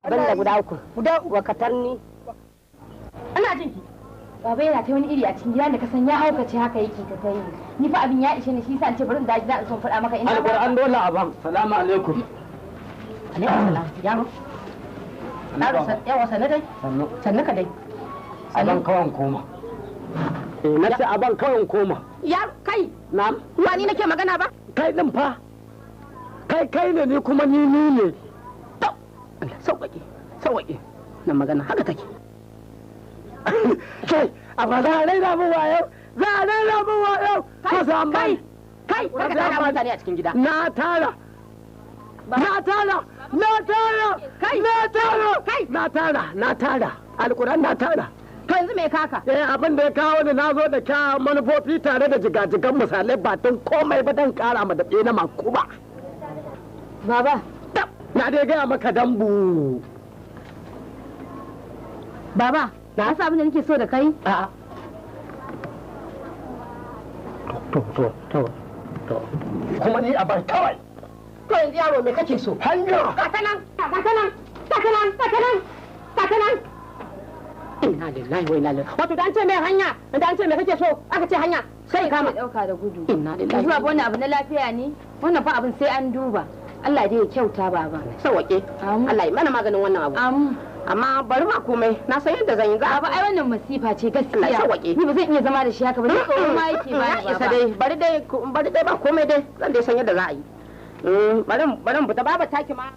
banda guda uku wakatanni. Ana jin ki. Baba yana ta wani iri a cikin gidan da ka san ya haukace haka yake ta kai. Ni fa abin ya ishe ni shi yasa an ce bari in daji da son faɗa maka ina. Alƙur'an dole abam. Salamu alaikum. Alaikum salam. Yaro. Yawa sannu dai. Sannu ka dai. Aban kawan koma. Na ce aban kawan koma. Ya kai. Na'am. Ba ni nake magana ba? Kai din fa. Kai ne ni kuma ni ne. To. Allah sauƙaƙe. Nan magana haka take. Kai, amma za a raina mu wayo. Kai. Ka tara mutane a cikin gida. Na tara. Alƙur'an na tara. To yanzu me kaka? Abin da ya kawo ni na zo da kya manufofi tare da jigajigan misalai ba don komai ba don kara ma da na maku ba. Baba. Na dai gaya maka dambu. Baba, na sa abin da nake so da kai? A'a. To. Kuma ni a bar kawai. To yanzu yaro me kake so? Hanya. Kakanan. Inna lillahi wa inna ilaihi. Wato da an ce mai hanya, da an ce mai kake so, aka ce hanya, sai kama dauka da gudu. Inna lillahi. Zuwa wannan abu na lafiya ne? Wannan fa abin sai an duba. Allah dai ya kyauta baba. Sauke. Allah ya mana maganin wannan abu. Amma bari ma komai, na san yadda zan yi za. Ba ai wannan masifa ce gaskiya. Ni ba zan iya zama da shi haka ba, ni tsoro ma yake ba ni isa dai, bari dai ba komai dai, zan dai san yadda za a yi. Bari fita baba taki ma.